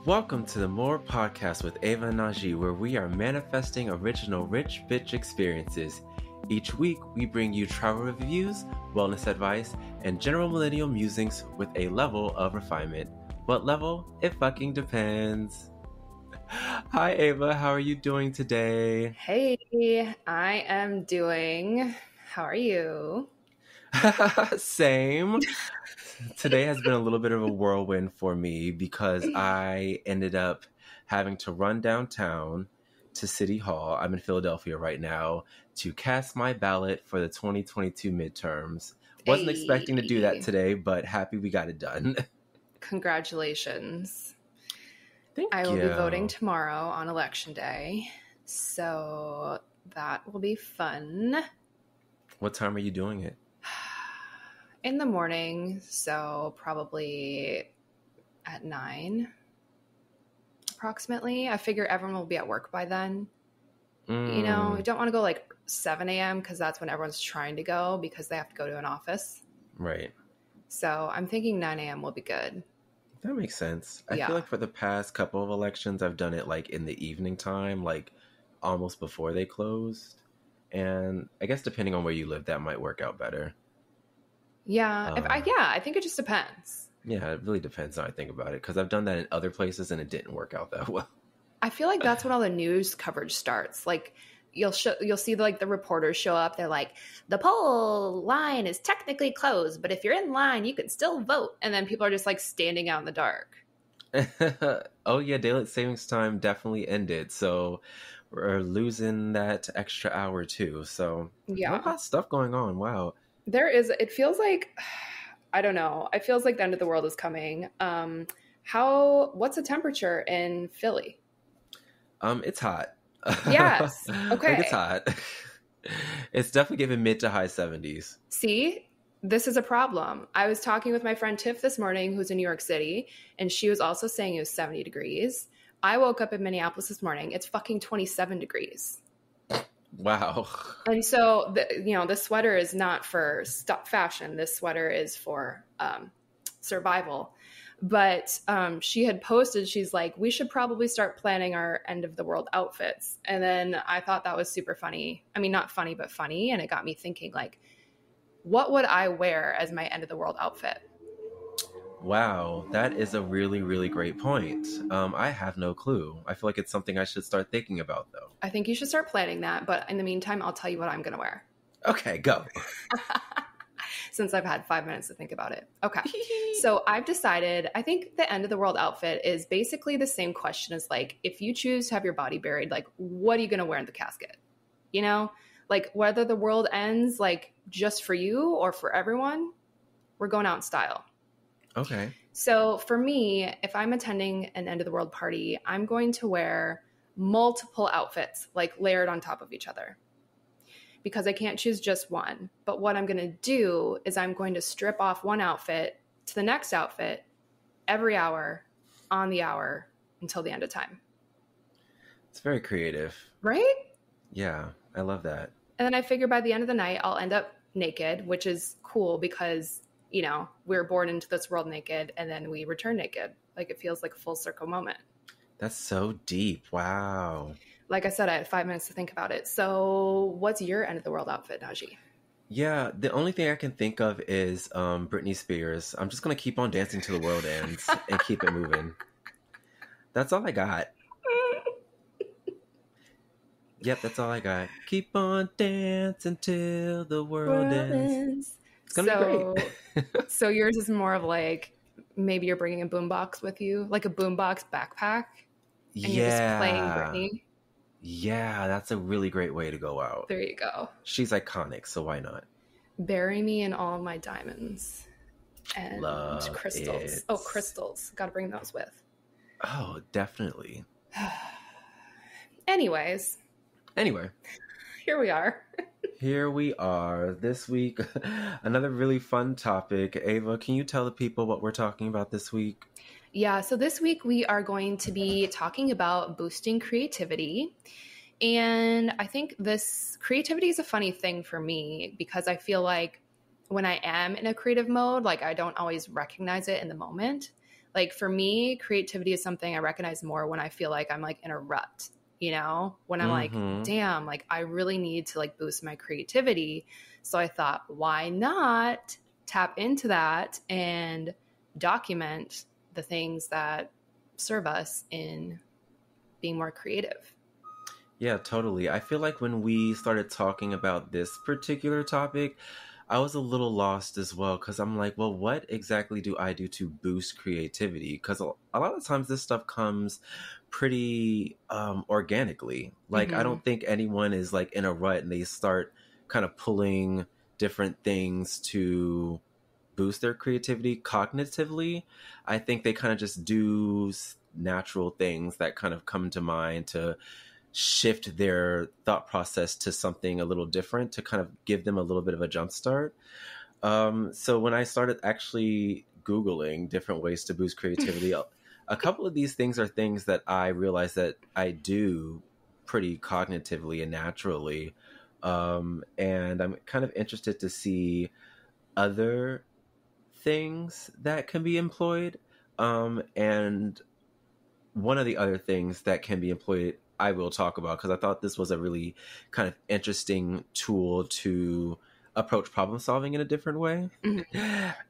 Welcome to the More Podcast with Ava and Najee, where we are manifesting original rich bitch experiences. Each week, we bring you travel reviews, wellness advice, and general millennial musings with a level of refinement. What level? It fucking depends. Hi, Ava. How are you doing today? Hey, I am doing. How are you? Same. Today has been a little bit of a whirlwind for me because I ended up having to run downtown to City Hall. I'm in Philadelphia right now to cast my ballot for the 2022 midterms. Wasn't expecting to do that today, but happy we got it done. Congratulations. Thank I will you. be voting tomorrow on election day, so that will be fun. What time are you doing it? In the morning, so probably at 9 approximately. I figure everyone will be at work by then. You know, I don't want to go like 7 a.m. because that's when everyone's trying to go because they have to go to an office. Right. So I'm thinking 9 a.m. will be good. That makes sense. I Yeah. feel like for the past couple of elections, I've done it like in the evening time, like almost before they closed. And I guess depending on where you live, that might work out better. Yeah, I think it just depends. Yeah, it really depends how I think about it because I've done that in other places and it didn't work out that well. I feel like that's when all the news coverage starts. Like you'll see the reporters show up. They're like, the poll line is technically closed, but if you're in line, you can still vote. And then people are just like standing out in the dark. Oh yeah, daylight savings time definitely ended, so we're losing that extra hour too. So Yeah, a lot of stuff going on. Wow. there is. It feels like, I don't know. It feels like the end of the world is coming. What's the temperature in Philly? It's hot. Yes. Okay. Like it's hot. It's definitely giving mid to high 70s. See, this is a problem. I was talking with my friend Tiff this morning, who's in New York City, and she was also saying it was 70 degrees. I woke up in Minneapolis this morning. It's fucking 27 degrees. Wow. And so, this sweater is not for fashion. This sweater is for survival. But she had posted, she's like, we should probably start planning our end of the world outfits. And then I thought that was super funny. I mean, not funny, but funny. And it got me thinking, like, what would I wear as my end of the world outfit? Wow, that is a really, really great point. I have no clue. I feel like it's something I should start thinking about, though. I think you should start planning that. But in the meantime, I'll tell you what I'm going to wear. Okay, go. Since I've had 5 minutes to think about it. Okay. So I've decided, I think the end of the world outfit is basically the same question as like, if you choose to have your body buried, like, what are you going to wear in the casket? You know, like whether the world ends like just for you or for everyone, we're going out in style. Okay. So for me, if I'm attending an end of the world party, I'm going to wear multiple outfits, like layered on top of each other, because I can't choose just one. But what I'm going to do is I'm going to strip off one outfit to the next outfit every hour on the hour until the end of time. It's very creative. Right? Yeah, I love that. And then I figure by the end of the night, I'll end up naked, which is cool because, you know, we're born into this world naked and then we return naked. Like it feels like a full circle moment. That's so deep. Wow. Like I said, I had 5 minutes to think about it. So what's your end of the world outfit, Najee? Yeah, the only thing I can think of is Britney Spears. I'm just going to keep on dancing till the world ends and keep it moving. That's all I got. Yep, that's all I got. Keep on dancing till the world ends. It's going to be great. So yours is more of like, maybe you're bringing a boombox with you, like a boombox backpack. And you're just playing Britney. Yeah, that's a really great way to go out. There you go. She's iconic, so why not? Bury me in all my diamonds and Love crystals. it. Oh, crystals. Got to bring those with. Oh, definitely. Anyway, here we are this week. Another really fun topic. Ava, can you tell the people what we're talking about this week? Yeah, so this week we are going to be talking about boosting creativity. And I think this creativity is a funny thing for me because I feel like when I am in a creative mode, like I don't always recognize it in the moment. Like for me, creativity is something I recognize more when I feel like I'm like in a rut, when I'm like, damn, like I really need to like boost my creativity. So I thought, why not tap into that and document the things that serve us in being more creative. Yeah, totally. I feel like when we started talking about this particular topic, I was a little lost as well because I'm like, well, what exactly do I do to boost creativity? Because a lot of times this stuff comes pretty organically. Like, I don't think anyone is like in a rut and they start kind of pulling different things to boost their creativity cognitively. I think they kind of just do natural things that kind of come to mind to shift their thought process to something a little different to kind of give them a little bit of a jump start. So when I started actually Googling different ways to boost creativity, a couple of these things are things that I realized that I do pretty cognitively and naturally. And I'm kind of interested to see other things that can be employed. And one of the other things that can be employed, I will talk about because I thought this was a really kind of interesting tool to approach problem solving in a different way.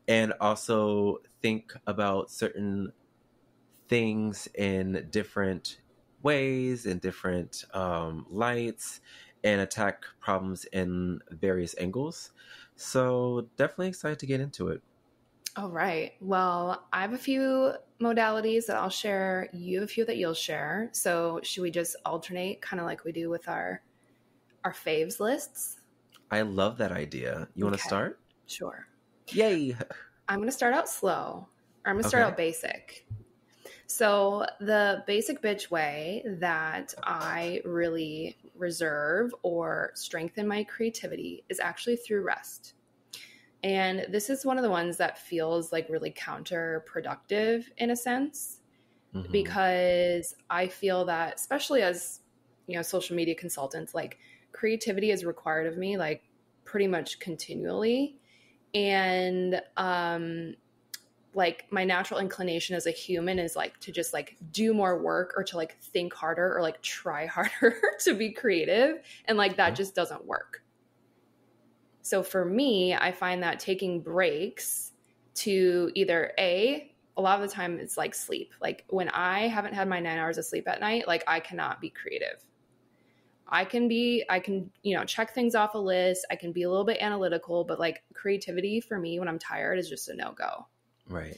And also think about certain things in different ways, in different lights, and attack problems in various angles. So definitely excited to get into it. All right. Well, I have a few modalities that I'll share. You have a few that you'll share. So should we just alternate kind of like we do with our faves lists? I love that idea. You want to start? Sure. Yay. I'm going to start out slow. Or I'm going to start out basic. So the basic bitch way that I really reserve or strengthen my creativity is actually through rest. And this is one of the ones that feels like really counterproductive in a sense, because I feel that, especially as, social media consultants, like creativity is required of me, like pretty much continually. And, like my natural inclination as a human is like to just like do more work or to like think harder or like try harder to be creative. And like that just doesn't work. So for me, I find that taking breaks to either a lot of the time it's like sleep. Like when I haven't had my 9 hours of sleep at night, like I cannot be creative. I can, check things off a list. I can be a little bit analytical, but like creativity for me when I'm tired is just a no-go. Right.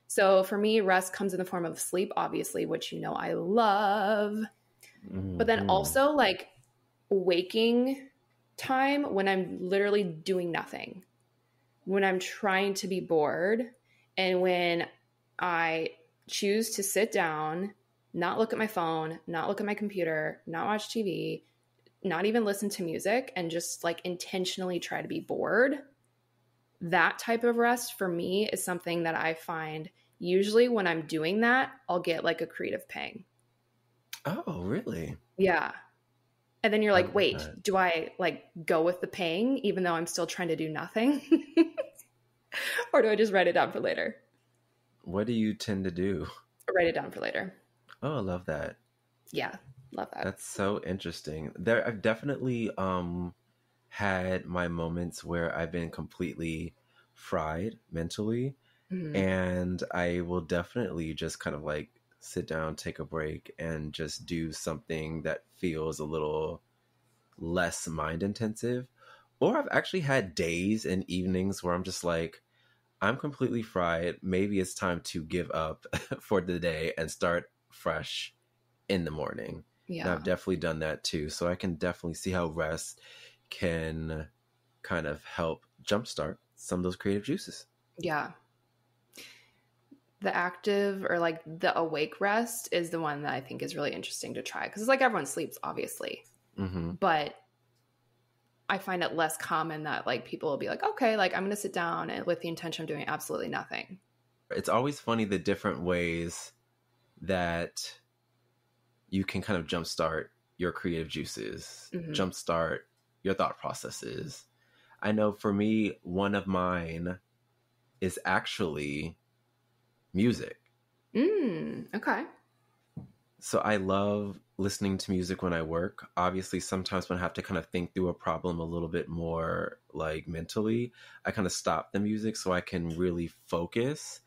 So for me, rest comes in the form of sleep, obviously, which I love. But then also like waking time when I'm literally doing nothing, when I'm trying to be bored, and when I choose to sit down, not look at my phone, not look at my computer, not watch TV, not even listen to music, and just like intentionally try to be bored. That type of rest for me is something that I find usually when I'm doing that, I'll get like a creative pang. Oh, really? Yeah. And then you're like, wait, do I like go with the pang even though I'm still trying to do nothing? Or do I just write it down for later? What do you tend to do? Write it down for later. Oh, I love that. Yeah, love that. That's so interesting. I've definitely had my moments where I've been completely fried mentally, and I will definitely just kind of like sit down, take a break, and just do something that feels a little less mind intensive. Or I've actually had days and evenings where I'm just like, I'm completely fried. Maybe it's time to give up for the day and start fresh in the morning. Yeah. And I've definitely done that too. So I can definitely see how rest can kind of help jumpstart some of those creative juices. Yeah. The active or like the awake rest is the one that I think is really interesting to try, because it's like everyone sleeps, obviously. But I find it less common that like people will be like, okay, like I'm going to sit down and with the intention of doing absolutely nothing. It's always funny the different ways that you can kind of jumpstart your creative juices, jumpstart your thought processes. I know for me, one of mine is actually music. Okay. So I love listening to music when I work. Obviously, sometimes when I have to kind of think through a problem a little bit more like mentally, I kind of stop the music so I can really focus.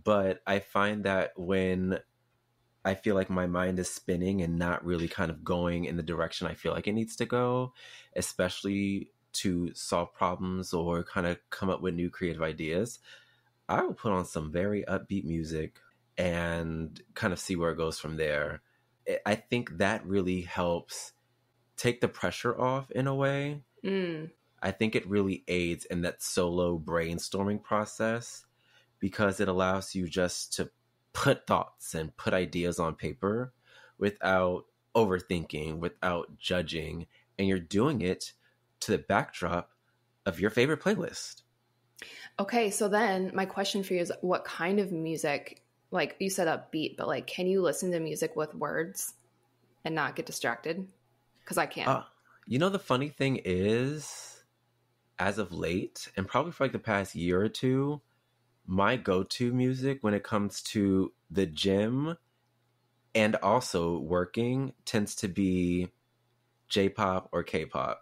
But I find that when I feel like my mind is spinning and not really kind of going in the direction I feel like it needs to go, especially to solve problems or kind of come up with new creative ideas, I will put on some very upbeat music and kind of see where it goes from there. I think that really helps take the pressure off in a way. Mm. I think it really aids in that solo brainstorming process because it allows you just to put thoughts and put ideas on paper without overthinking, without judging, and you're doing it to the backdrop of your favorite playlist. Okay, so then my question for you is what kind of music, like you said upbeat, but like can you listen to music with words and not get distracted? Because I can't. The funny thing is, as of late, and probably for like the past year or two, my go-to music when it comes to the gym and also working tends to be J-pop or K-pop.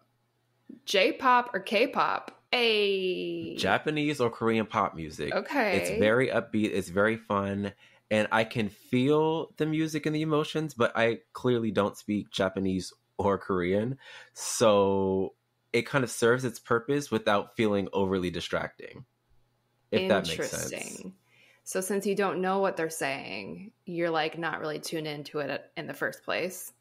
J-pop or K-pop? Hey. Japanese or Korean pop music. Okay. It's very upbeat, it's very fun, and I can feel the music and the emotions, but I clearly don't speak Japanese or Korean. So it kind of serves its purpose without feeling overly distracting, if that makes sense. Interesting. So since you don't know what they're saying, you're like not really tuned into it in the first place.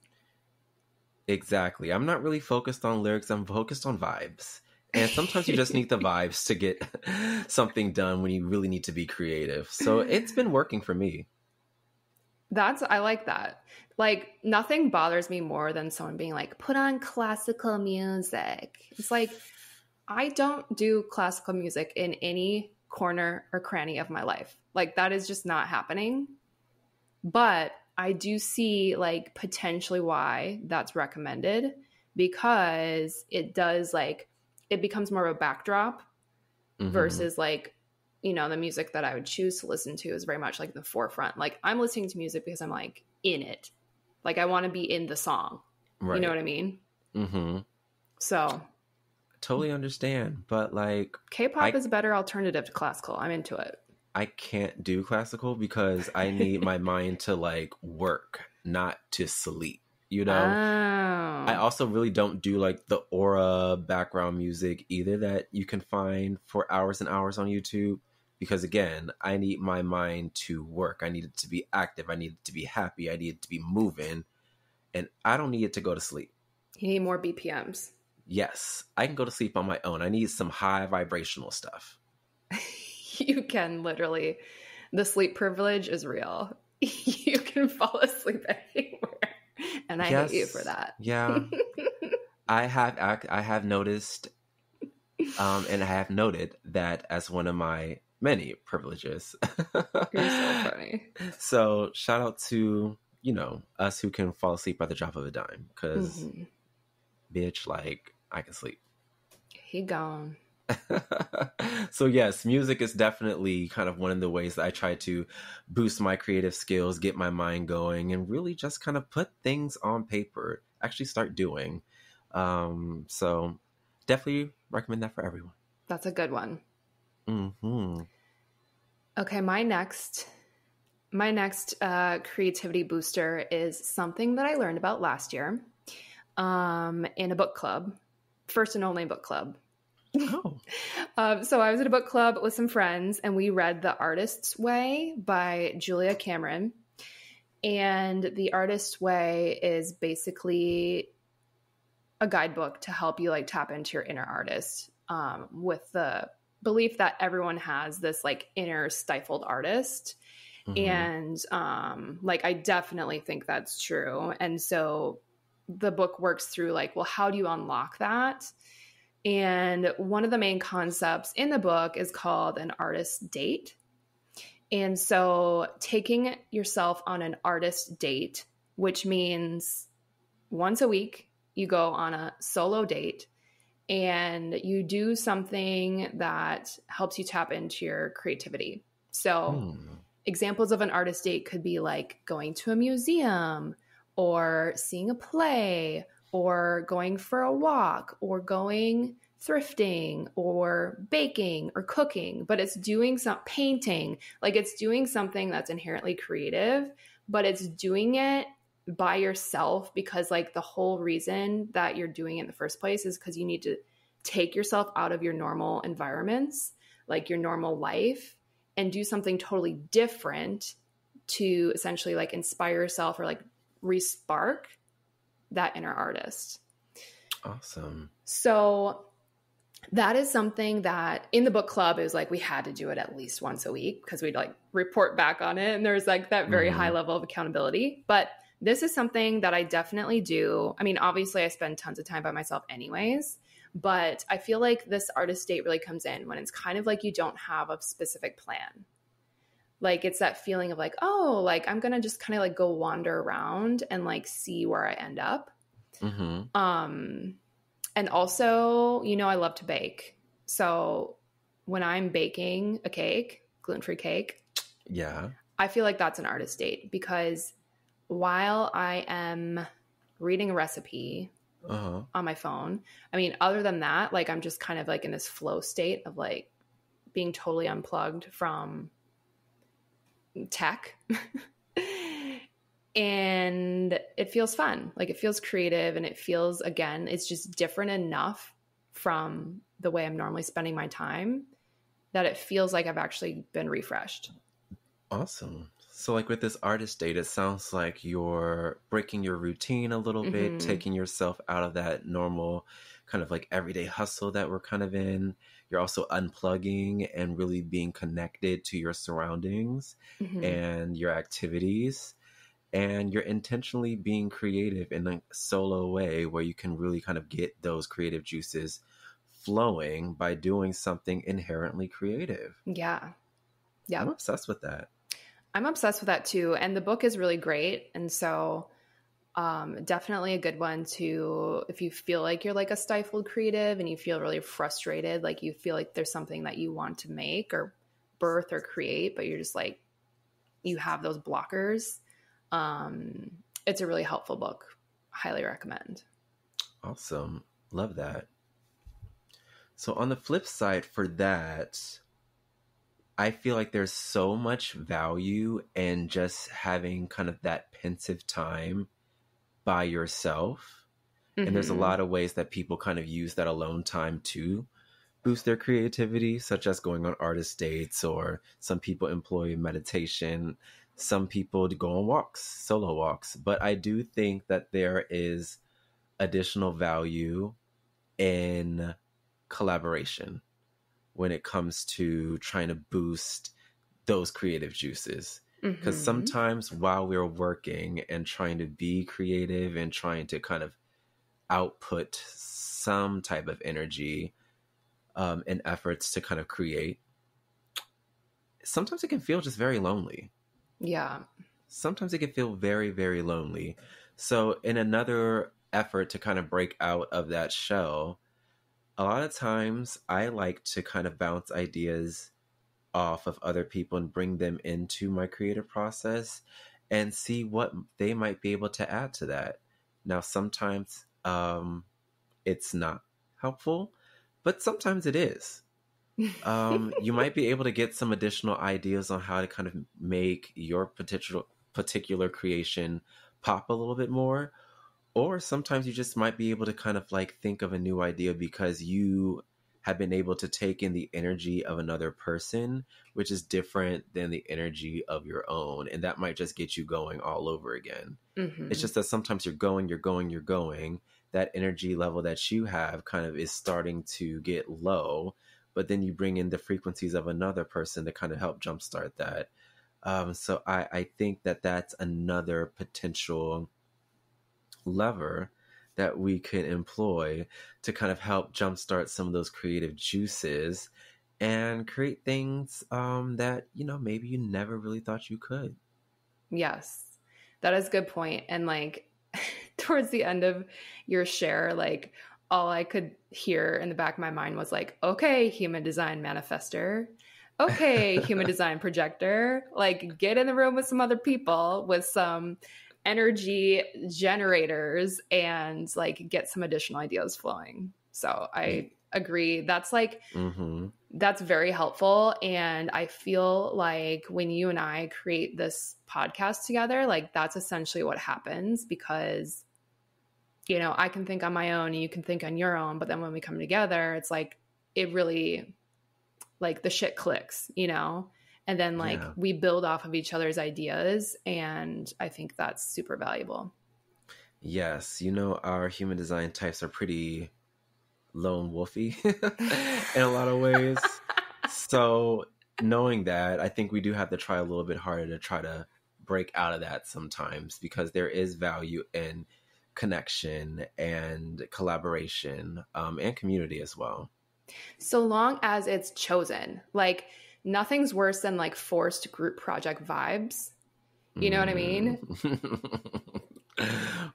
Exactly. I'm not really focused on lyrics, I'm focused on vibes. And sometimes you just need the vibes to get something done when you really need to be creative. So it's been working for me. I like that. Like nothing bothers me more than someone being like, put on classical music. It's like, I don't do classical music in any corner or cranny of my life. Like that is just not happening. But I do see like potentially why that's recommended because it does like, it becomes more of a backdrop versus like, the music that I would choose to listen to is very much like the forefront. Like I'm listening to music because I'm like in it. Like I want to be in the song. Right. You know what I mean? Mm-hmm. So. Totally understand. But like. K-pop is a better alternative to classical. I'm into it. I can't do classical because I need my mind to like work, not to sleep. I also really don't do like the aura background music either that you can find for hours and hours on YouTube. Because again, I need my mind to work. I need it to be active. I need it to be happy. I need it to be moving. And I don't need it to go to sleep. You need more BPMs. Yes, I can go to sleep on my own. I need some high vibrational stuff. You can literally, the sleep privilege is real. You can fall asleep anywhere. And I hate you for that. Yeah. I have noticed and I have noted that as one of my many privileges. You're so funny. So shout out to, us who can fall asleep at the drop of a dime. Because, bitch, like, I can sleep. He gone. So yes, music is definitely kind of one of the ways that I try to boost my creative skills, get my mind going, and really just kind of put things on paper, actually start doing. So definitely recommend that for everyone. That's a good one. Mm-hmm. Okay, my next creativity booster is something that I learned about last year in a book club, first and only book club. Oh. So I was at a book club with some friends and we read The Artist's Way by Julia Cameron. And The Artist's Way is basically a guidebook to help you like tap into your inner artist, with the belief that everyone has this like inner stifled artist. And like I definitely think that's true. And so the book works through like, well, how do you unlock that? And one of the main concepts in the book is called an artist date. And so taking yourself on an artist date, which means once a week, you go on a solo date and you do something that helps you tap into your creativity. So examples of an artist date could be like going to a museum or seeing a play or going for a walk or going thrifting or baking or cooking, but it's doing some painting, like it's doing something that's inherently creative, but it's doing it by yourself because like the whole reason that you're doing it in the first place is because you need to take yourself out of your normal environments, like your normal life, and do something totally different to essentially like inspire yourself or like re-spark that inner artist. Awesome. So that is something that in the book club, it was like we had to do it at least once a week because we'd like report back on it. And there's like that very high level of accountability. But this is something that I definitely do. I mean, obviously I spend tons of time by myself anyways, but I feel like this artist date really comes in when it's kind of like you don't have a specific plan. Like it's that feeling of like, oh, like I'm going to just kind of like go wander around and like see where I end up. And also, you know, I love to bake. So when I'm baking a cake, gluten-free cake, yeah, I feel like that's an artist date because while I am reading a recipe on my phone, I mean, other than that, like I'm just kind of like in this flow state of like being totally unplugged from tech. And it feels fun. Like it feels creative and it feels, again, it's just different enough from the way I'm normally spending my time that it feels like I've actually been refreshed. Awesome. So like with this artist date, it sounds like you're breaking your routine a little bit, taking yourself out of that normal kind of like everyday hustle that we're kind of in. You're also unplugging and really being connected to your surroundings and your activities. And you're intentionally being creative in a solo way where you can really kind of get those creative juices flowing by doing something inherently creative. Yeah. Yeah. I'm obsessed with that. I'm obsessed with that too. And the book is really great. And so definitely a good one to, if you feel like you're like a stifled creative and you feel really frustrated, like you feel like there's something that you want to make or birth or create, but you're just like, you have those blockers. It's a really helpful book. Highly recommend. Awesome. Love that. So on the flip side for that, I feel like there's so much value in just having kind of that pensive time by yourself. And there's a lot of ways that people kind of use that alone time to boost their creativity, such as going on artist dates, or some people employ meditation. Some people go on walks, solo walks. But I do think that there is additional value in collaboration when it comes to trying to boost those creative juices. Because sometimes while we're working and trying to be creative and trying to kind of output some type of energy and efforts to kind of create, sometimes it can feel just very lonely. Yeah. Sometimes it can feel very, very lonely. So in another effort to kind of break out of that shell, a lot of times I like to kind of bounce ideas off of other people and bring them into my creative process and see what they might be able to add to that. Now, sometimes it's not helpful, but sometimes it is. You might be able to get some additional ideas on how to kind of make your particular creation pop a little bit more. Or sometimes you just might be able to kind of like think of a new idea because you have been able to take in the energy of another person, which is different than the energy of your own. And that might just get you going all over again. It's just that sometimes you're going. That energy level that you have kind of is starting to get low, but then you bring in the frequencies of another person to kind of help jumpstart that. So I think that that's another potential lever that we could employ to kind of help jumpstart some of those creative juices and create things that, you know, maybe you never really thought you could. Yes, that is a good point. And like towards the end of your share, like all I could hear in the back of my mind was like, okay, human design manifester. okay, human design projector, like get in the room with some other people with some energy generators and like get some additional ideas flowing. So I agree. That's like, that's very helpful. And I feel like when you and I create this podcast together, like that's essentially what happens because, you know, I can think on my own and you can think on your own. But then when we come together, it's like, it really, like the shit clicks, you know? And then like we build off of each other's ideas. And I think that's super valuable. Yes. You know, our human design types are pretty lone wolfy in a lot of ways. So knowing that, I think we do have to try a little bit harder to try to break out of that sometimes because there is value in connection and collaboration and community as well. So long as it's chosen, like nothing's worse than like forced group project vibes. You know what I mean?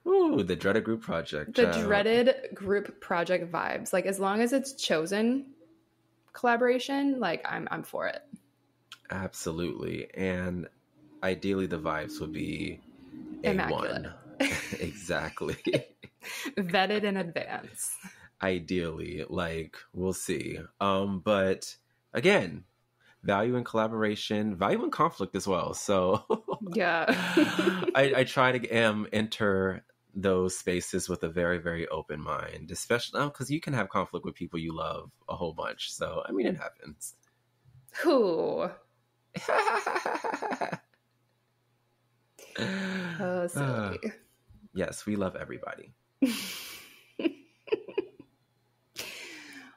Ooh, the dreaded group project. The dreaded group project vibes. Like as long as it's chosen collaboration, like I'm for it. Absolutely. And ideally the vibes would be immaculate. A1. Exactly. Vetted in advance. Ideally, like we'll see. But again, value in collaboration, value in conflict as well. So yeah. I try to enter those spaces with a very, very open mind, especially because you can have conflict with people you love a whole bunch. So, I mean, it happens. Who? Oh, silly. Yes, we love everybody.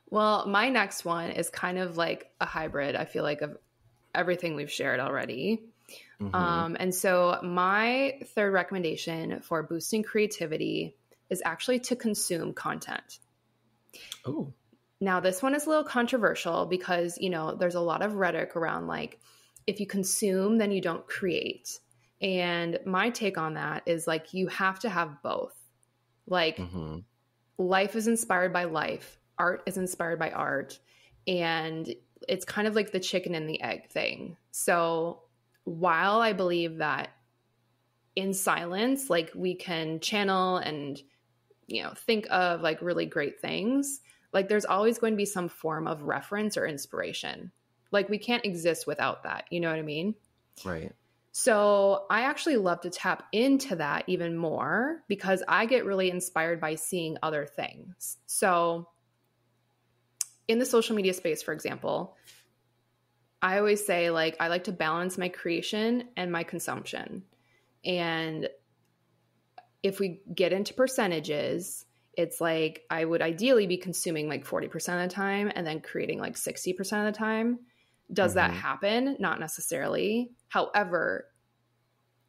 Well, my next one is kind of like a hybrid, I feel like, of everything we've shared already. And so my third recommendation for boosting creativity is actually to consume content. Oh. Now, this one is a little controversial because, you know, there's a lot of rhetoric around like, if you consume, then you don't create. And my take on that is like, you have to have both. Like, life is inspired by life. Art is inspired by art. And it's kind of like the chicken and the egg thing. So while I believe that in silence, like we can channel and, you know, think of like really great things, like there's always going to be some form of reference or inspiration. Like we can't exist without that. You know what I mean? Right. So I actually love to tap into that even more because I get really inspired by seeing other things. So in the social media space, for example, I always say like, I like to balance my creation and my consumption. And if we get into percentages, it's like, I would ideally be consuming like 40% of the time and then creating like 60% of the time. Does that happen? Not necessarily. However,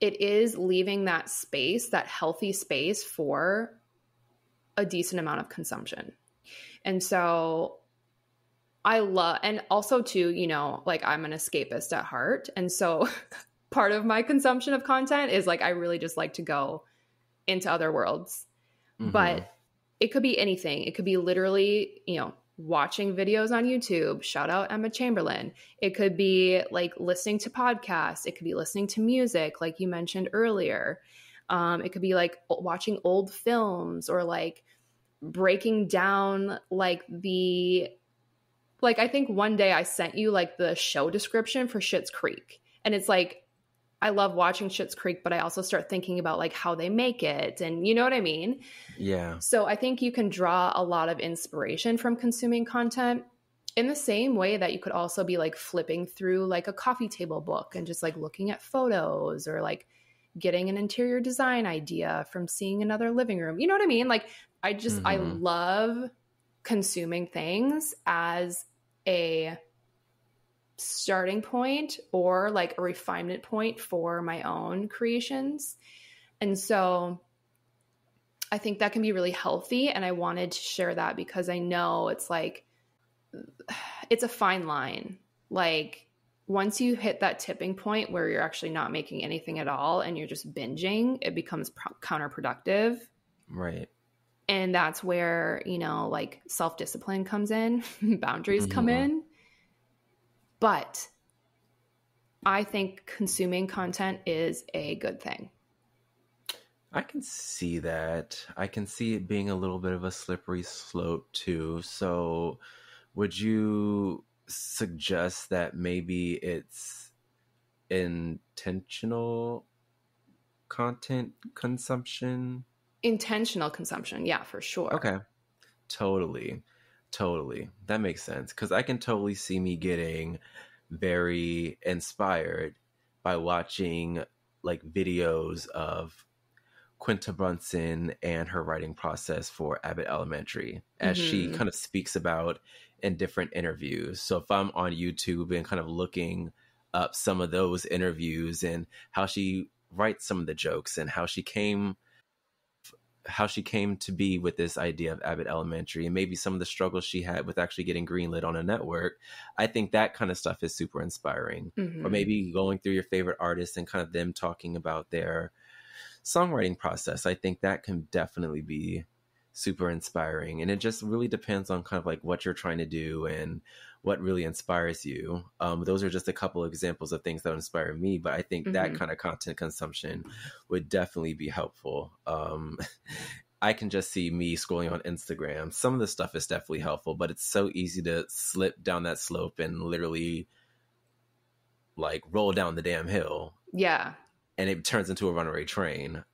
it is leaving that space, that healthy space for a decent amount of consumption. And so I love, and also too, you know, like I'm an escapist at heart. And so part of my consumption of content is like, I really just like to go into other worlds, but it could be anything. It could be literally, you know, watching videos on YouTube, shout out Emma Chamberlain. It could be like listening to podcasts. It could be listening to music, like you mentioned earlier. It could be like watching old films or like breaking down like I think one day I sent you like the show description for Schitt's Creek. And it's like, I love watching Schitt's Creek, but I also start thinking about like how they make it. And you know what I mean? Yeah. So I think you can draw a lot of inspiration from consuming content in the same way that you could also be like flipping through like a coffee table book and just like looking at photos or like getting an interior design idea from seeing another living room. You know what I mean? Like I love consuming things as a starting point or like a refinement point for my own creations. And so I think that can be really healthy. And I wanted to share that because I know it's like, it's a fine line. Like once you hit that tipping point where you're actually not making anything at all and you're just binging, it becomes counterproductive. Right. And that's where, you know, like self-discipline comes in, boundaries come in. But I think consuming content is a good thing. I can see that. I can see it being a little bit of a slippery slope too. So would you suggest that maybe it's intentional content consumption? Intentional consumption, yeah, for sure. Okay. Totally. Totally. That makes sense. Because I can totally see me getting very inspired by watching like videos of Quinta Brunson and her writing process for Abbott Elementary, as she kind of speaks about in different interviews. So if I'm on YouTube and kind of looking up some of those interviews and how she writes some of the jokes and how she came to be with this idea of Abbott Elementary and maybe some of the struggles she had with actually getting greenlit on a network, I think that kind of stuff is super inspiring. Or maybe going through your favorite artists and kind of them talking about their songwriting process. I think that can definitely be super inspiring. And it just really depends on kind of like what you're trying to do and what really inspires you. Those are just a couple of examples of things that inspire me, but I think that kind of content consumption would definitely be helpful. I can just see me scrolling on Instagram. Some of the stuff is definitely helpful, but it's so easy to slip down that slope and literally like roll down the damn hill. Yeah. And it turns into a runaway train.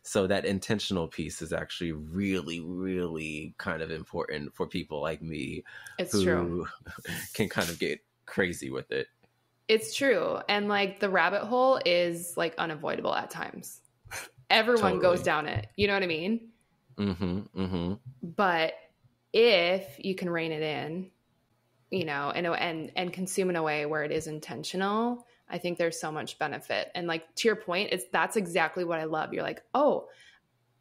So that intentional piece is actually really, really kind of important for people like me. It's true. Can kind of get crazy with it. It's true. And like the rabbit hole is like unavoidable at times. Everyone goes down it. You know what I mean? But if you can rein it in, you know, and consume in a way where it is intentional, I think there's so much benefit. And like, to your point, that's exactly what I love. You're like, oh,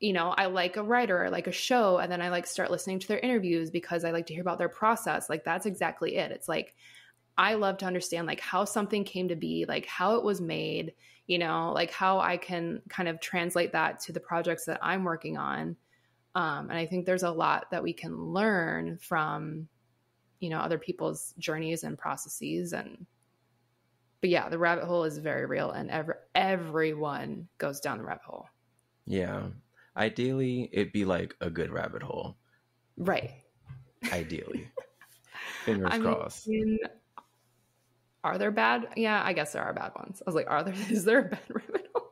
you know, I like a writer, I like a show, and then I like start listening to their interviews because I like to hear about their process. Like, that's exactly it. It's like, I love to understand like how something came to be, like how it was made, you know, like how I can kind of translate that to the projects that I'm working on. And I think there's a lot that we can learn from, you know, other people's journeys and processes. But yeah, the rabbit hole is very real, and everyone goes down the rabbit hole. Yeah. Ideally, it'd be like a good rabbit hole. Right. Ideally. Fingers crossed. Are there bad? Yeah, I guess there are bad ones. I was like, is there a bad rabbit hole?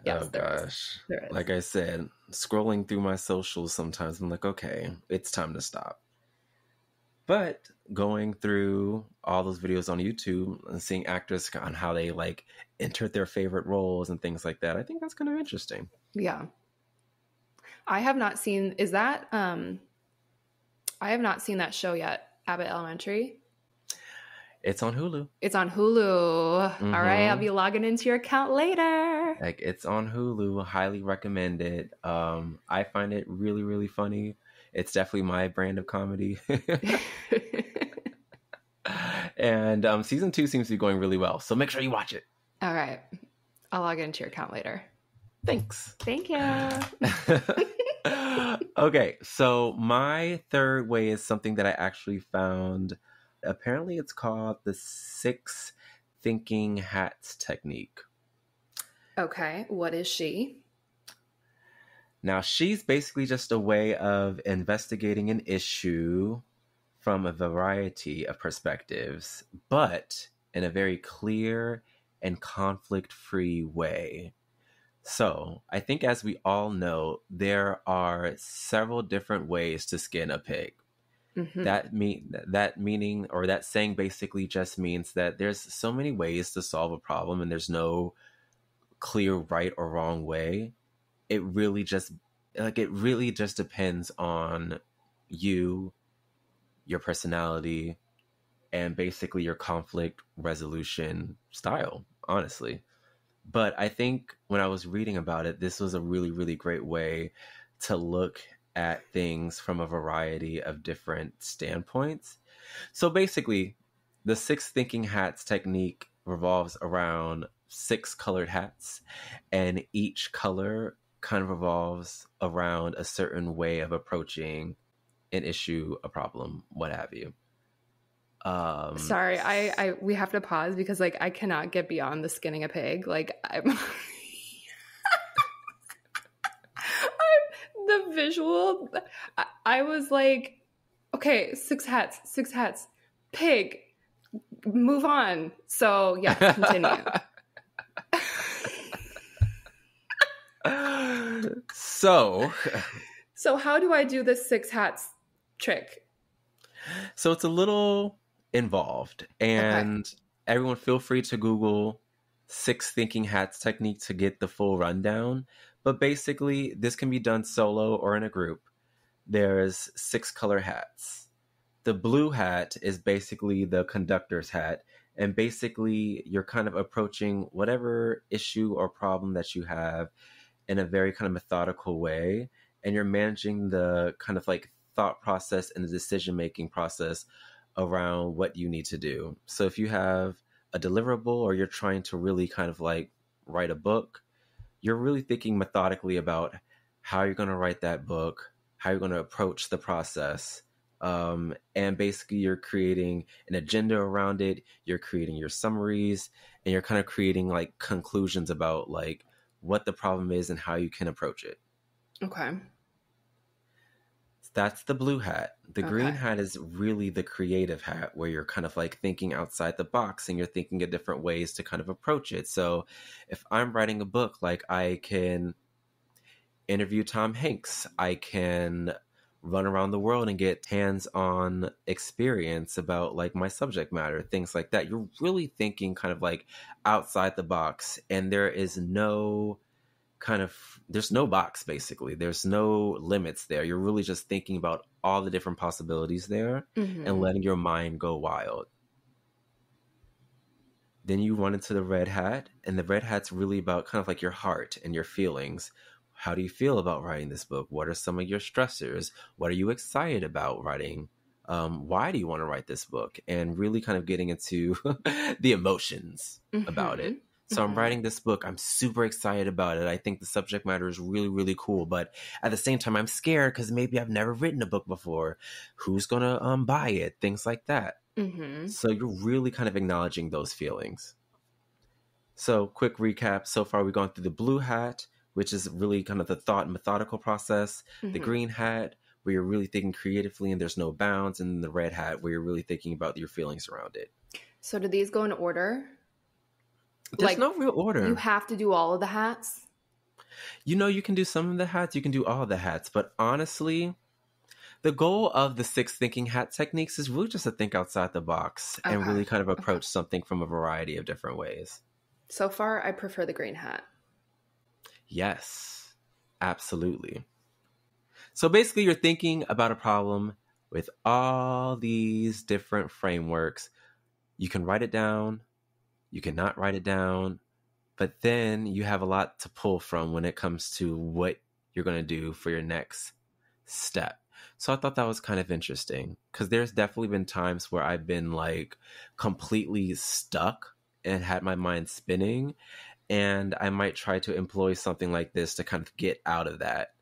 Yes, oh, gosh. There is. Like I said, scrolling through my socials sometimes, I'm like, okay, it's time to stop. But going through all those videos on YouTube and seeing actors on how they like entered their favorite roles and things like that, I think that's kind of interesting. Yeah. I have not seen, I have not seen that show yet, Abbott Elementary. It's on Hulu. It's on Hulu. All right, I'll be logging into your account later. Like, it's on Hulu. Highly recommend it. I find it really, really funny. It's definitely my brand of comedy. And season 2 seems to be going really well. So make sure you watch it. All right. I'll log into your account later. Thanks. Thank you. Okay. So my third way is something that I actually found. Apparently it's called the 6 thinking hats technique. Okay. What is she? Now, she's basically just a way of investigating an issue from a variety of perspectives, but in a very clear and conflict-free way. So, I think as we all know, there are several different ways to skin a pig. That meaning, or that saying basically just means that there's so many ways to solve a problem and there's no clear right or wrong way. It really just depends on you, your personality, and basically your conflict resolution style, honestly. But I think when I was reading about it, this was a really, really great way to look at things from a variety of different standpoints. So basically, the 6 thinking hats technique revolves around 6 colored hats, and each color kind of revolves around a certain way of approaching an issue, a problem, what have you. Sorry, I we have to pause because like I cannot get beyond the skinning a pig. Like I'm the visual. I was like, okay, six hats, pig, move on. So yeah, continue. So how do I do this six hats trick? So it's a little involved, and everyone feel free to Google 6 thinking hats technique to get the full rundown. But basically, this can be done solo or in a group. There's 6 color hats. The blue hat is basically the conductor's hat, and basically you're kind of approaching whatever issue or problem that you have in a very kind of methodical way, and you're managing the kind of like thought process and the decision making process around what you need to do. So if you have a deliverable or you're trying to really kind of like write a book, you're really thinking methodically about how you're going to write that book, how you're going to approach the process. And basically you're creating an agenda around it, you're creating your summaries, and you're kind of creating like conclusions about like what the problem is and how you can approach it. Okay. That's the blue hat. The green hat is really the creative hat, where you're kind of like thinking outside the box and you're thinking of different ways to kind of approach it. So if I'm writing a book, like I can interview Tom Hanks, I can run around the world and get hands-on experience about like my subject matter, things like that. You're really thinking kind of like outside the box, and there's no box, basically. There's no limits there. You're really just thinking about all the different possibilities there and letting your mind go wild. Then you run into the red hat, and the red hat's really about kind of like your heart and your feelings. How do you feel about writing this book? What are some of your stressors? What are you excited about writing? Why do you want to write this book? And really kind of getting into the emotions about it. So I'm writing this book. I'm super excited about it. I think the subject matter is really, really cool. But at the same time, I'm scared because maybe I've never written a book before. Who's going to buy it? Things like that. So you're really kind of acknowledging those feelings. So quick recap. So far, we've gone through the blue hat, which is really kind of the thought and methodical process. The green hat, where you're really thinking creatively and there's no bounds. And the red hat, where you're really thinking about your feelings around it. So do these go in order? There's no real order. You have to do all of the hats? You know, you can do some of the hats, you can do all of the hats. But honestly, the goal of the 6 thinking hat techniques is really just to think outside the box and really kind of approach something from a variety of different ways. So far, I prefer the green hat. Yes, absolutely. So basically, you're thinking about a problem with all these different frameworks. You can write it down. You cannot write it down. But then you have a lot to pull from when it comes to what you're going to do for your next step. So I thought that was kind of interesting, because there's definitely been times where I've been like completely stuck and had my mind spinning. And I might try to employ something like this to kind of get out of that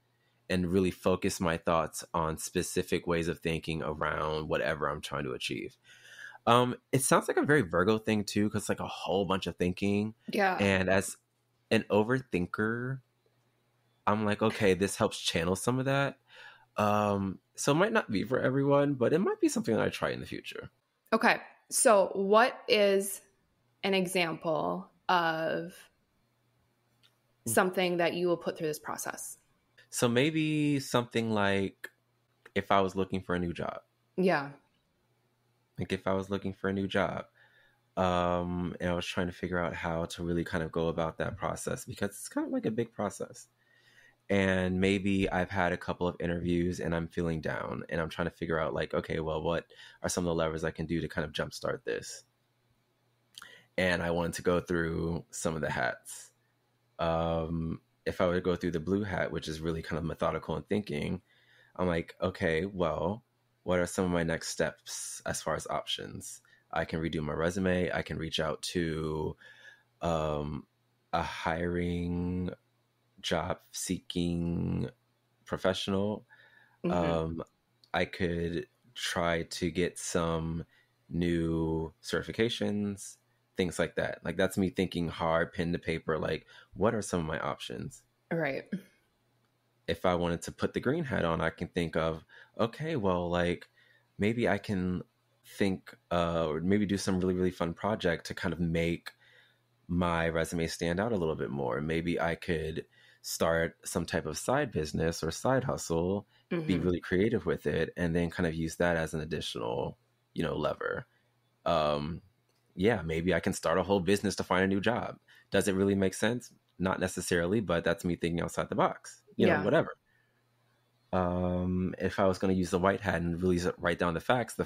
and really focus my thoughts on specific ways of thinking around whatever I'm trying to achieve. It sounds like a very Virgo thing too, because like a whole bunch of thinking. Yeah. And as an overthinker, I'm like, okay, this helps channel some of that. So it might not be for everyone, but it might be something that I try in the future. Okay. So what is an example of something that you will put through this process? So maybe something like if I was looking for a new job. Yeah. Like if I was looking for a new job, and I was trying to figure out how to really kind of go about that process, because it's kind of like a big process. And maybe I've had a couple of interviews and I'm feeling down and I'm trying to figure out like, okay, well, what are some of the levers I can do to kind of jumpstart this? And I wanted to go through some of the hats. If I were to go through the blue hat, which is really kind of methodical and thinking, I'm like, okay, well, what are some of my next steps as far as options? I can redo my resume. I can reach out to a hiring, job seeking professional. I could try to get some new certifications, things like that. Like that's me thinking hard, pen to paper, like what are some of my options? Right. If I wanted to put the green hat on, I can think of, okay, well, like maybe I can think or maybe do some really, really fun project to kind of make my resume stand out a little bit more. Maybe I could start some type of side business or side hustle, be really creative with it, and then kind of use that as an additional, lever. Yeah, maybe I can start a whole business to find a new job. Does it really make sense? Not necessarily, but that's me thinking outside the box, whatever. If I was going to use the white hat and really write down the facts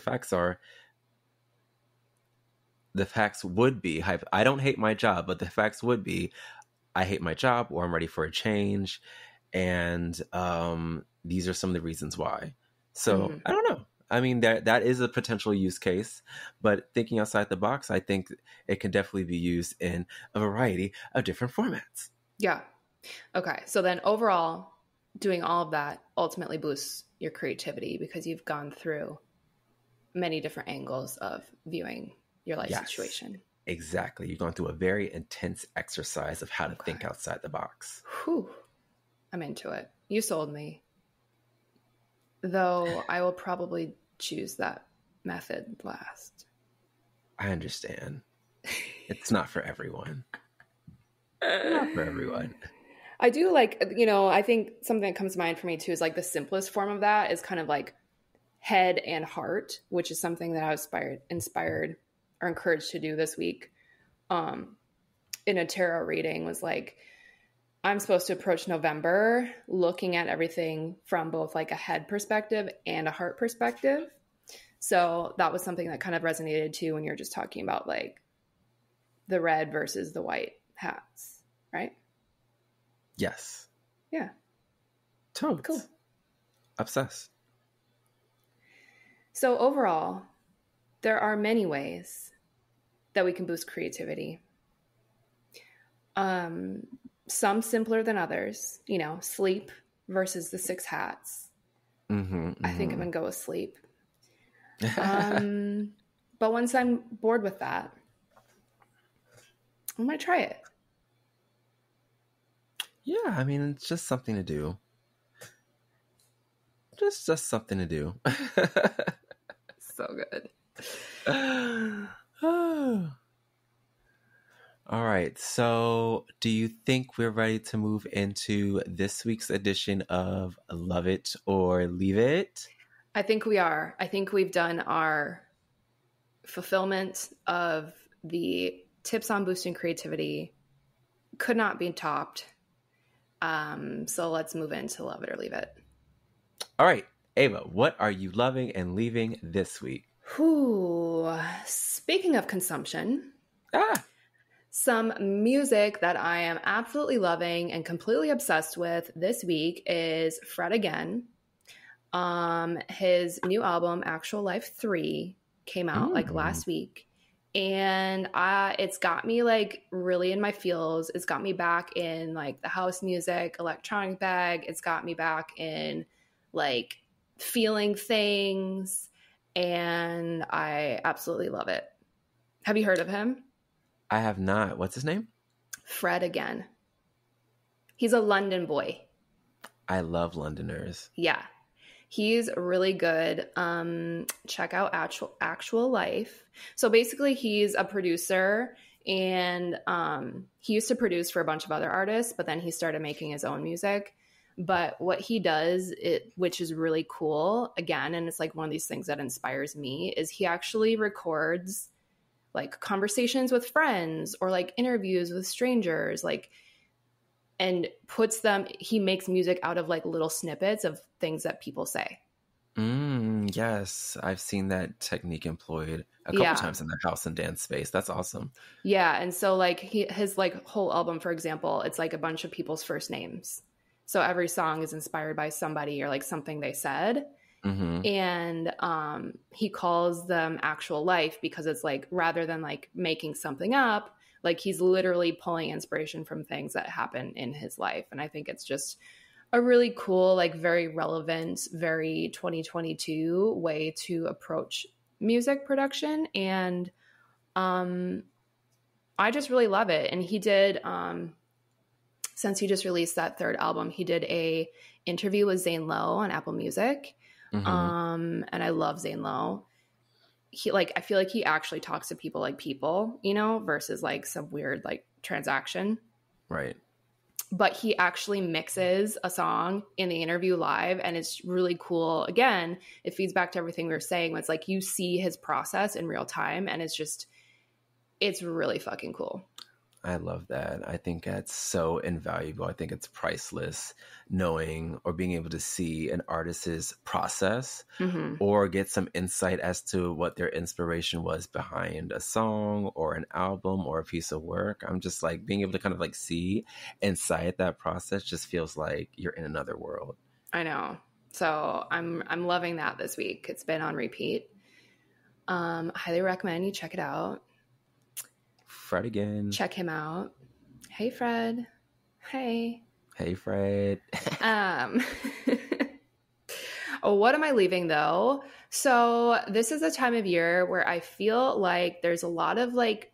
would be, I don't hate my job, but the facts would be, I hate my job or I'm ready for a change. And these are some of the reasons why. So I don't know. I mean, that is a potential use case, but thinking outside the box, I think it can definitely be used in a variety of different formats. Yeah. Okay. So then overall, doing all of that ultimately boosts your creativity because you've gone through many different angles of viewing your life situation. Exactly. You've gone through a very intense exercise of how to think outside the box. Whew. I'm into it. You sold me. Though I will probably choose that method last. I understand. It's not for everyone. Not for everyone. I do like, I think something that comes to mind for me too is like the simplest form of that is kind of like head and heart, which is something that I was inspired or encouraged to do this week in a tarot reading. Was like, I'm supposed to approach November looking at everything from both like a head perspective and a heart perspective. So that was something that kind of resonated too when you're just talking about like the red versus the white hats, right? Yes. Yeah. Totes. Cool. Obsessed. So overall, there are many ways that we can boost creativity. Some simpler than others, sleep versus the 6 hats. I think I'm going to go with sleep. But once I'm bored with that, I might try it. Yeah, I mean, it's just something to do. Just something to do. So good. All right. So do you think we're ready to move into this week's edition of Love It or Leave It? I think we are. I think we've done our fulfillment of the tips on boosting creativity. Could not be topped. So let's move into Love It or Leave It. All right. Ava, what are you loving and leaving this week? Speaking of consumption, some music that I am absolutely loving and completely obsessed with this week is Fred Again. His new album, Actual Life 3, came out like last week. And it's got me like really in my feels. It's got me back in like the house music, electronic bag. It's got me back in like feeling things. And I absolutely love it. Have you heard of him? I have not. What's his name? Fred Again. He's a London boy. I love Londoners. Yeah. He's really good. Check out Actual Life. So basically he's a producer and he used to produce for a bunch of other artists, but then he started making his own music. But what he does, which is really cool, again, and it's like one of these things that inspires me, is he actually records like conversations with friends or like interviews with strangers, like, and he makes music out of like little snippets of things that people say. Yes, I've seen that technique employed a couple times in the house and dance space. That's awesome. Yeah, and so like his like whole album, for example, it's like a bunch of people's first names. So every song is inspired by somebody or like something they said. And he calls them Actual Life because it's like, rather than like making something up, like he's literally pulling inspiration from things that happen in his life. And I think it's just a really cool, like very relevant, very 2022 way to approach music production, and I just really love it. And he did, since he just released that third album, he did a interview with Zane Lowe on Apple Music. And I love Zane Lowe. He like, I feel like he actually talks to people like people, you know, versus like some weird like transaction. Right. But he actually mixes a song in the interview live, and it's really cool. Again, it feeds back to everything we were saying. It's like you see his process in real time, and it's really fucking cool. I love that. I think that's so invaluable. I think it's priceless, knowing or being able to see an artist's process or get some insight as to what their inspiration was behind a song or an album or a piece of work. I'm just like being able to kind of like see inside that process just feels like you're in another world. I know. So I'm loving that this week. It's been on repeat. Highly recommend you check it out. Fred again. Check him out. Hey, Fred. Hey. Hey, Fred. What am I leaving though? So this is a time of year where I feel like there's a lot of like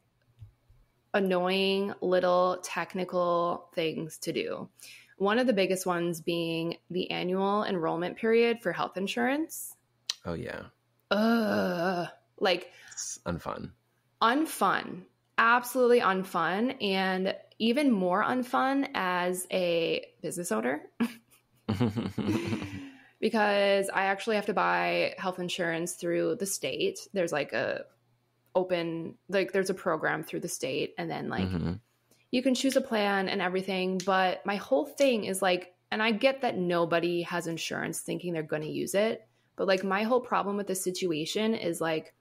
annoying little technical things to do. One of the biggest ones being the annual enrollment period for health insurance. Oh yeah. Like it's unfun. Absolutely unfun, and even more unfun as a business owner because I actually have to buy health insurance through the state. There's like there's a program through the state, and then like you can choose a plan and everything. But my whole thing is like, and I get that nobody has insurance thinking they're going to use it, but like my whole problem with this situation is like,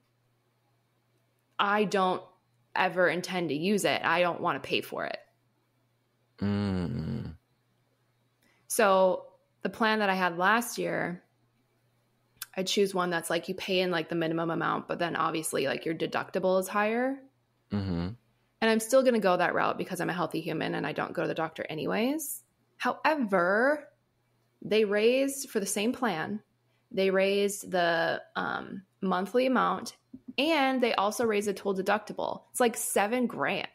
I don't ever intend to use it. I don't want to pay for it. So the plan that I had last year, I choose one that's like you pay in like the minimum amount, but then obviously like your deductible is higher. And I'm still going to go that route because I'm a healthy human and I don't go to the doctor anyways. However, they raised for the same plan. They raised the monthly amount, and they also raised the total deductible. It's like $7,000.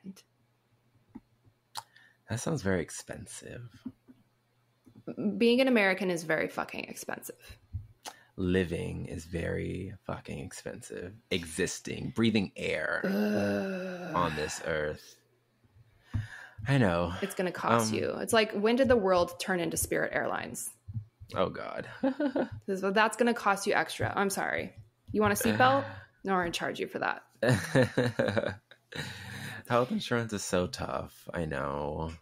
That sounds very expensive. Being an American is very fucking expensive. Living is very fucking expensive. Existing, breathing air on this earth. I know. It's going to cost you. It's like, when did the world turn into Spirit Airlines? Oh, God. That's going to cost you extra. I'm sorry. You want a seatbelt? No, we're going to charge you for that. Health insurance is so tough. I know.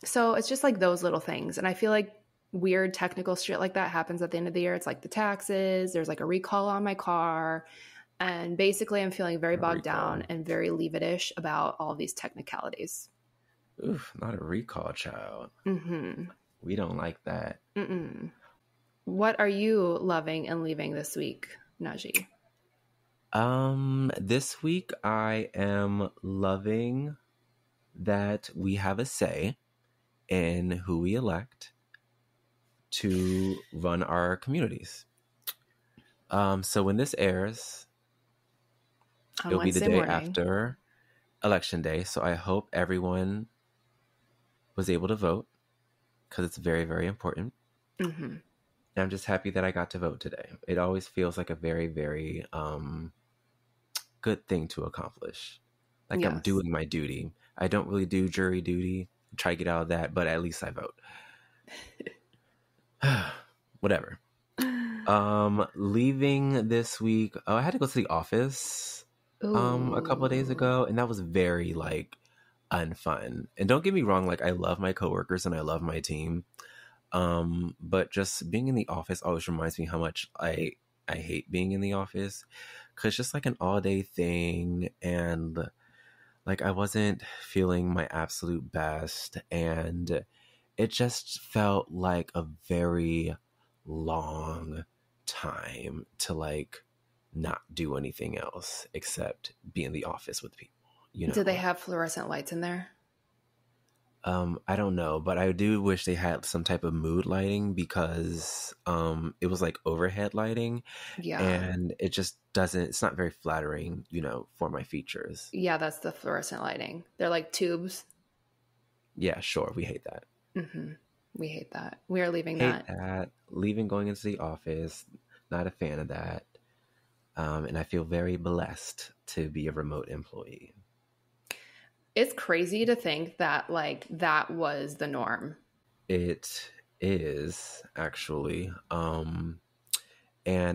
So it's just like those little things. And I feel like weird technical shit like that happens at the end of the year. It's like the taxes. There's like a recall on my car. And basically I'm feeling very bogged down and very leave-it-ish about all these technicalities. Oof, not a recall, child. We don't like that. What are you loving and leaving this week, Najee? This week I am loving that we have a say in who we elect to run our communities. So when this airs, it'll be the day after Election Day. So I hope everyone was able to vote because it's very, very important. And I'm just happy that I got to vote today. It always feels like a very, very good thing to accomplish. Like I'm doing my duty. I don't really do jury duty. Try to get out of that, but at least I vote. Whatever. Leaving this week, I had to go to the office a couple of days ago, and that was very like unfun. And don't get me wrong, like I love my coworkers and I love my team. But just being in the office always reminds me how much I hate being in the office, because it's just like an all-day thing, and like I wasn't feeling my absolute best, and it just felt like a very long time to like not do anything else except be in the office with people. You know? Do they have fluorescent lights in there? I don't know, but I do wish they had some type of mood lighting because it was like overhead lighting Yeah. and it just doesn't, it's not very flattering, for my features. Yeah, that's the fluorescent lighting. They're like tubes. Yeah, sure. We hate that. Mm-hmm. We hate that. We are leaving Hate that. that. Leaving, going into the office, not a fan of that. And I feel very blessed to be a remote employee. It's crazy to think that like that was the norm. It is actually. And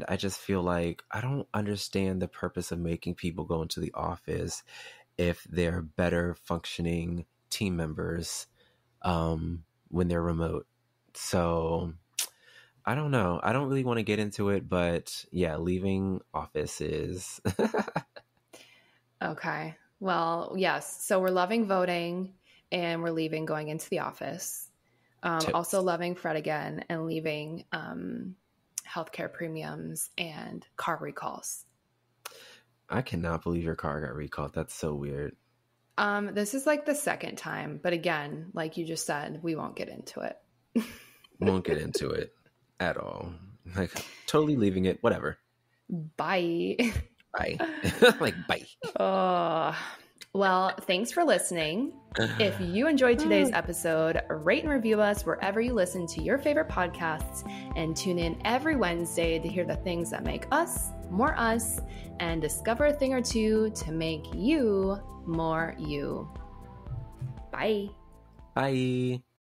I just feel like I don't understand the purpose of making people go into the office if they're better functioning team members when they're remote. So I don't know. I don't really want to get into it, but yeah, leaving office is. Okay. Well, yes. So we're loving voting and we're leaving going into the office. Also Totes. loving Fred again and leaving healthcare premiums and car recalls. I cannot believe your car got recalled. That's so weird. This is like the second time, but again, like you just said, we won't get into it. Won't get into it at all. Like, totally leaving it. Whatever. Bye. Bye. Like, bye. Oh, well, thanks for listening. If you enjoyed today's episode, rate and review us wherever you listen to your favorite podcasts and tune in every Wednesday to hear the things that make us more us and discover a thing or two to make you more you. Bye. Bye.